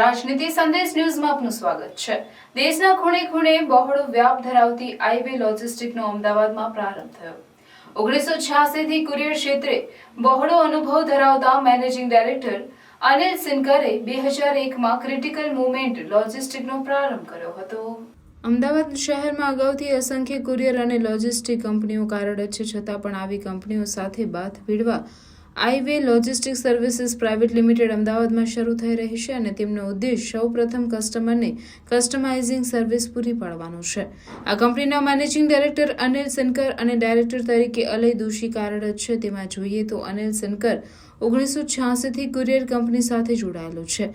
રાજનીતિ સંદેશ ન્યૂઝમાં આપનું સ્વાગત છે। દેશના ખૂણે ખૂણે બહોળો વ્યાપ ધરાવતી આઈવે લોજિસ્ટિકનો અમદાવાદમાં પ્રારંભ થયો। 1986 થી કુરિયર ક્ષેત્રે બહોળો અનુભવ ધરાવતા મેનેજિંગ ડાયરેક્ટર અનિલ સિનકરે 2001માં ક્રિટિકલ મુવમેન્ટ લોજિસ્ટિકનો પ્રારંભ કર્યો હતો। અમદાવાદ શહેરમાં અગાઉથી અસંખ્ય કુરિયર અને લોજિસ્ટિક કંપનીઓ કાર્યરત છે, છતાં પણ આવી કંપનીઓ સાથે બાથ ભીડવા આઈવે લોજિસ્ટિક સર્વિસીસ પ્રાઇવેટ લિમિટેડ અમદાવાદમાં શરૂ થઈ રહી છે અને તેમનો ઉદ્દેશ સૌપ્રથમ કસ્ટમરને કસ્ટમાઇઝિંગ સર્વિસ પૂરી પાડવાનો છે। આ કંપનીના મેનેજિંગ ડાયરેક્ટર અનિલ સિનકર અને ડાયરેક્ટર તરીકે અલય દોશી કાર્યરત છે। તેમાં જોઈએ તો અનિલ સિનકર 1986 થી કુરિયર કંપની સાથે જોડાયેલો છે,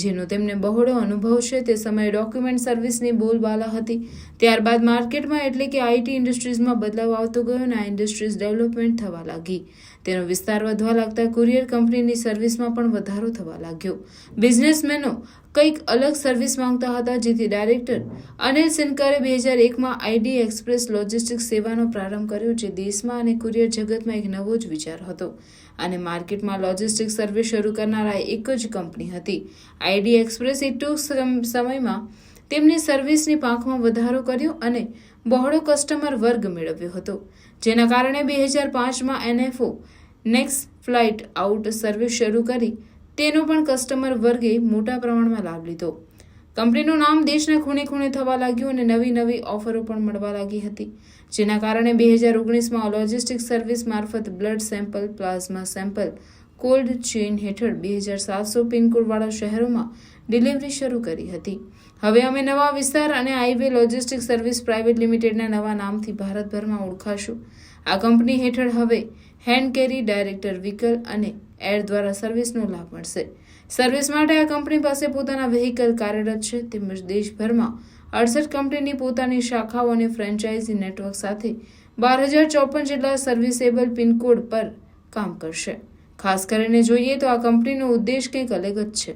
જેનો તેમને બહોળો અનુભવ છે। તે સમયે ડોક્યુમેન્ટ સર્વિસની બોલબાલા હતી। ત્યારબાદ માર્કેટમાં એટલે કે આઈટી ઇન્ડસ્ટ્રીઝમાં બદલાવ આવતો ગયો અને આ ઇન્ડસ્ટ્રીઝ ડેવલપમેન્ટ થવા લાગી। તેનો વિસ્તાર વધવા લાગતા કુરિયર કંપનીની સર્વિસમાં પણ વધારો થવા લાગ્યો। બિઝનેસમેનો કંઈક અલગ સર્વિસ માંગતા હતા, જેથી ડાયરેક્ટર અનિલ સિનકરે 2001માં આઈડી એક્સપ્રેસ લોજિસ્ટિક્સ સેવાનો પ્રારંભ કર્યો, જે દેશમાં અને કુરિયર જગતમાં એક નવો જ વિચાર હતો અને માર્કેટમાં લોજિસ્ટિક સર્વિસ શરૂ કરનારા એક જ કંપની હતી। આઈડી એક્સપ્રેસે ટૂંક સમયમાં તેમની સર્વિસની પાંખમાં વધારો કર્યો અને બહોળો કસ્ટમર વર્ગ મેળવ્યો હતો, જેના કારણે 2005માં NFO next flight out service શરૂ કરી તેનો પણ કસ્ટમર વર્ગે મોટા પ્રમાણમાં લાભ લીધો। કંપનીનું નામ દેશના ખૂણે ખૂણે થવા લાગ્યું અને નવી ઓફરો પણ મળવા લાગી હતી, જેના કારણે 2019માં લોજિસ્ટિક સર્વિસ મારફત blood sample, plasma sample cold chain હેઠળ 2700 પિનકોડવાળા શહેરોમાં ડિલિવરી શરૂ કરી હતી। હવે અમે નવા વિસ્તાર અને આઈવે લોજિસ્ટિક સર્વિસ પ્રાઇવેટ લિમિટેડના નવા નામથી ભારતભરમાં ઓળખાશું। આ કંપની હેઠળ હવે હેન્ડ કેરી, ડાયરેક્ટર વ્હીકલ અને એર દ્વારા સર્વિસનો લાભ મળશે। સર્વિસ માટે આ કંપની પાસે પોતાના વ્હીકલ કાર્યરત છે, તેમજ દેશભરમાં 68 કંપનીની પોતાની શાખાઓ અને ફ્રેન્ચાઇઝી નેટવર્ક સાથે 12,054 જેટલા સર્વિસેબલ પિનકોડ પર કામ કરશે। ખાસ કરીને જોઈએ તો આ કંપનીનો ઉદ્દેશ કંઈક અલગ જ છે।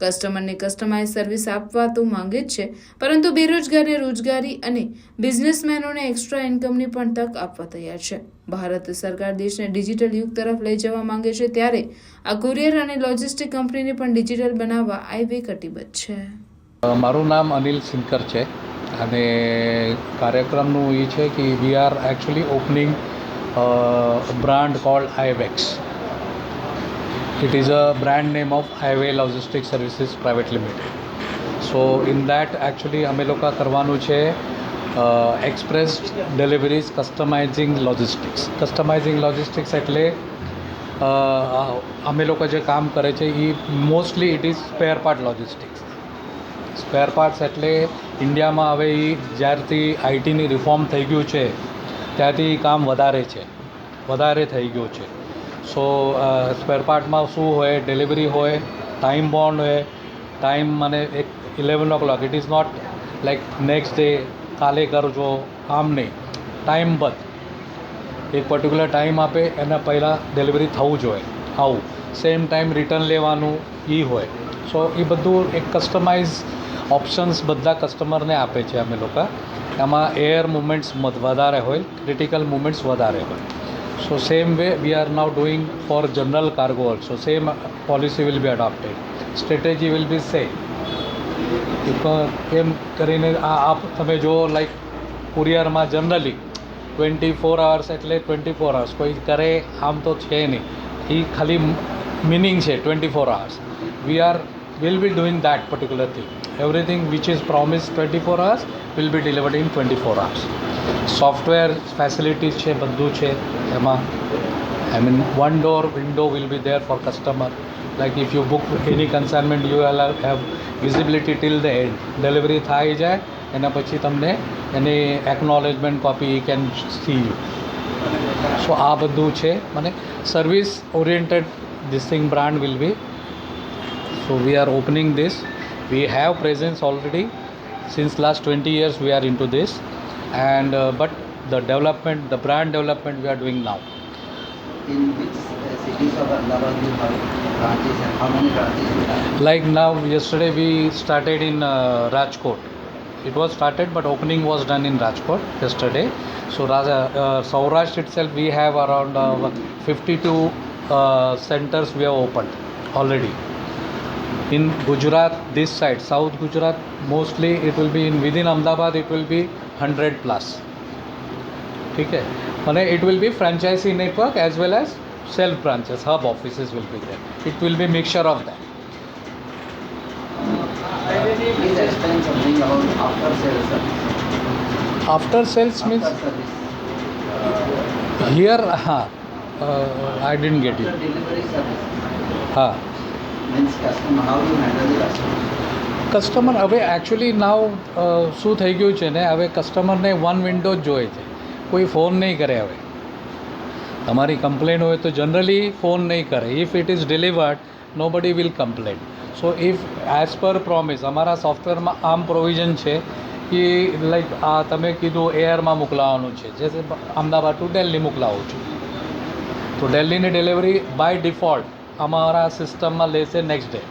કસ્ટમરને કસ્ટમાઇઝ સર્વિસ આપવા તો માંગે જ છે, પરંતુ બેરોજગારને રોજગારી અને બિઝનેસમેનોને એક્સ્ટ્રા ઇન્કમની પણ તક આપવા તૈયાર છે। ભારત સરકાર દેશને ડિજિટલ યુગ તરફ લઈ જવા માંગે છે, ત્યારે આ કુરિયર અને લોજિસ્ટિક કંપનીને પણ ડિજિટલ બનાવવા આઈવે કટિબદ્ધ છે। મારું નામ અનિલ સિનકર છે અને કાર્યક્રમનું એ છે કે we are actually opening brand called આઈવેક્સ। It is a brand name of Highway Logistics Services Private Limited. So in that actually અમે લોકો કરવાનું છે એક્સપ્રેસ ડિલિવરીઝ કસ્ટમાઇઝિંગ લોજિસ્ટિક્સ એટલે અમે લોકો જે કામ કરે છે એ mostly it is spare part logistics. Spare parts એટલે ઇન્ડિયામાં હવે એ જ્યારથી આઈટીની રિફોર્મ થઈ ગયું છે ત્યારથી કામ વધારે થઈ ગયું છે। સો સ્પેર પાર્ટમાં શું હોય, ડિલિવરી હોય, ટાઈમ બોન્ડ હોય, ટાઈમ મને એક 11 o'clock, it is not like next day કાલે કરજો, આમ નહીં, ટાઈમ બધ એક પર્ટિક્યુલર ટાઈમ આપે એના પહેલાં ડિલિવરી થવું જોઈએ, આવું સેમ ટાઈમ રિટર્ન લેવાનું એ હોય। સો એ બધું એક કસ્ટમાઇઝ ઓપ્શન્સ બધા કસ્ટમરને આપે છે અમે લોકો। એમાં એર મુવમેન્ટ્સ વધારે હોય, ક્રિટિકલ મુવમેન્ટ્સ વધારે હોય। So same way we are now doing for general cargo also. Same policy will be adopted. Strategy will be same. કેમ કરીને આપ તમે જો લાઈક કુરિયરમાં જનરલી 24 hours એટલે 24 hours કોઈ કરે આમ તો છે નહીં, એ ખાલી મિનિંગ છે 24 hours. We'll be doing that particular thing. Everything which is promised 24 hours will be delivered in 24 hours. Software facilities છે, બધું છે એમાં। I mean one door window will be there for customer. Like if you book any consignment you will have visibility till the end. Delivery થઈ જાય એના પછી તમને એની acknowledgement copy can see you. So આ બધું છે, મને service oriented this thing brand will be. So we are opening this. We have presence already since last 20 years we are into this. And but the brand development we are doing now. In which cities of Ahmedabad you have branches and how many branches you have? Like now, yesterday we started in Rajkot. It was started, but opening was done in Rajkot yesterday. So Saurashtra itself we have around 52 centers we have opened already. In Gujarat, this side, South Gujarat, mostly it will be in within Ahmedabad, it will be 100 plus. ठीक है, माने it will be franchisee network as well as self branches, hub offices will be there. It will be mixture of that. Please explain something about after sales service. After sales means After service. here, I didn't get After you. delivery service હા, means customer, how you handle the customer. Customer હવે actually નાવ શું થઈ ગયું છે ને, હવે કસ્ટમરને one window જ જોઈએ છે, કોઈ ફોન નહીં કરે. હવે તમારી કમ્પ્લેન હોય તો જનરલી ફોન નહીં કરે. If it is delivered nobody will complain. So if as per promise અમારા સોફ્ટવેરમાં આમ પ્રોવિઝન છે કે લાઈક આ તમે કીધું એરમાં મોકલાવવાનું છે, જે અમદાવાદ ટુ દિલ્હી મોકલાવું છું, તો દિલ્હીની ડિલિવરી બાય ડિફોલ્ટ અમારા સિસ્ટમમાં લેશે નેક્સ્ટ ડે.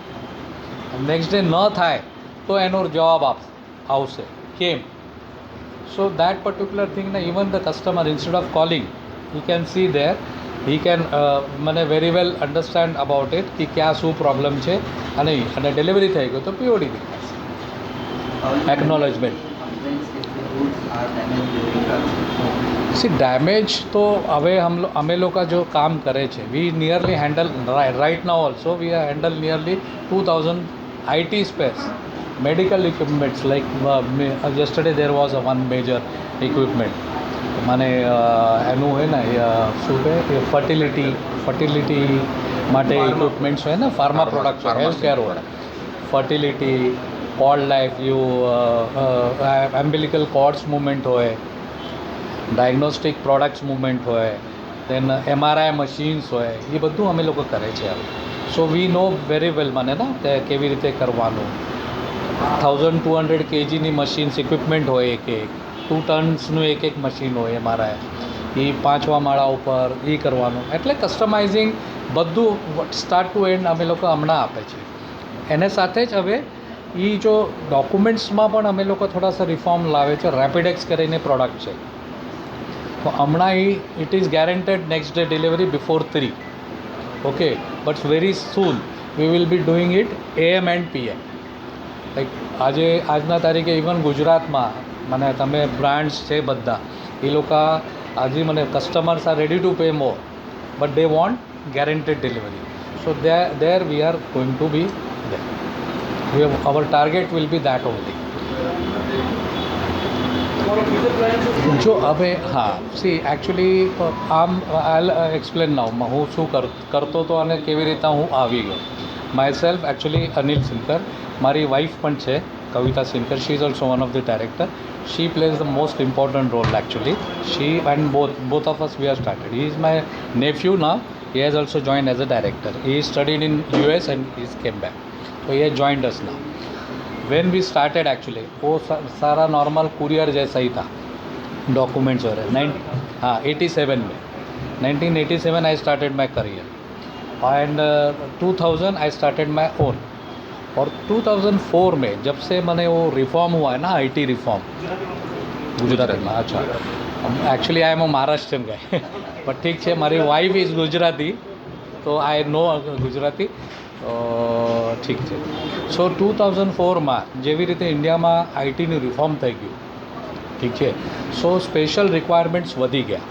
નેક્સ્ટ ડે ન થાય તો એનો જવાબ આવશે કેમ. સો દેટ પર્ટિક્યુલર થિંગને even the customer instead of calling he can see there, he can મને very well understand about it કે ક્યાં શું પ્રોબ્લેમ છે અને ડિલિવરી થઈ ગયો તો પીઓડી દેખાશે. How you Acknowledgement. handle complaints if the goods are damaged during transport. See damage તો હવે અમે લોકો જો કામ કરે છે, we nearly handle right now also we handle nearly 2000 IT spares, medical equipments like yesterday there was a one major equipment મને એનું હોય ને શું કહે ફર્ટિલિટી માટે ઇક્વિપમેન્ટ્સ હોય ને, ફાર્મા પ્રોડક્ટ્સ હોય, હેલ્થ કેર હોય, fertility, cold life, umbilical cords movement હોય, ડાયગ્નોસ્ટિક પ્રોડક્ટ્સ મૂવમેન્ટ હોય, દેન MRI મશીન્સ હોય, એ બધું અમે લોકો કરે છે હવે. સો વી નો વેરી વેલ મને ને કે કેવી રીતે કરવાનું. 1200 kgની મશીન્સ ઇક્વિપમેન્ટ હોય, એક 2 ટન્સનું એક મશીન હોય MRI, એ 5મા માળા ઉપર એ કરવાનું. એટલે કસ્ટમાઇઝિંગ બધું સ્ટાર્ટ ટુ એન્ડ અમે લોકો હમણાં આપે છે. એને સાથે જ હવે એ જો ડોક્યુમેન્ટ્સમાં પણ અમે લોકો થોડાસા રિફોર્મ લાવે છે. રેપિડેક્સ કરીને પ્રોડક્ટ છે, તો હમણાં it is guaranteed next day delivery before 3. Okay, but very soon we will be doing it AM and PM. Like આજના તારીખે ઇવન ગુજરાતમાં મને તમે બ્રાન્ડ્સ છે બધા, એ લોકો આજે મને customers are ready to pay more but they want guaranteed delivery. So there we are going to be there. Our target will be that only. જો હવે હા, સી એકચ્યુઅલી આમ આઈ એક્સપ્લેન નાઉ હું શું કરતો હતો અને કેવી રીતે હું આવી ગયો. Myself actually Anil Sinkar, મારી વાઇફ પણ છે Kavita Sinkar, she is also one of the director. She plays the most important role actually. She and both of us we have started. He is my nephew now. He has also joined as a director. He studied in US and he came back. So he has joined us now. When we started actually, वो सारा normal courier जैसा ही था, documents वगैरह. 87 में 1987 I started my career and 2000 I started my own. और 2004 में जब से मैंने वो रिफॉर्म हुआ है ना, IT रिफॉर्म गुजराती में. अच्छा, actually I am a Maharashtrian guy but ठीक है, મારી વાઈફ ઇઝ ગુજરાતી તો આઈ નો ગુજરાતી, ઠીક છે. સો 2004માં જેવી રીતે ઇન્ડિયામાં આઈટીનું રિફોર્મ થઈ ગયું, ઠીક છે, સો સ્પેશિયલ રિક્વાયરમેન્ટ્સ વધી ગયા.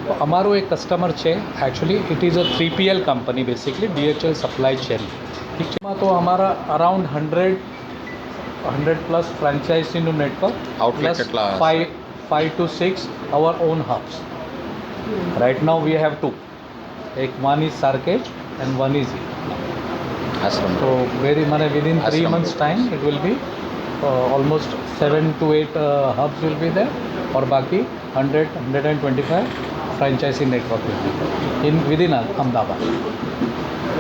તો અમારું એક કસ્ટમર છે actually, it is a 3PL company basically, DHL supply chain. ઠીક છે, તો અમારા અરાઉન્ડ 100 પ્લસ ફ્રેન્ચાઇઝીનું નેટવર્ક, plus 5 to 6 our own hubs. Right now we have 2. One is Sarkej and one is Ashram. So within 3 months time it will be almost 7 to 8 hubs will be there, और बाकी 125 franchisee network will be there within Ahmedabad.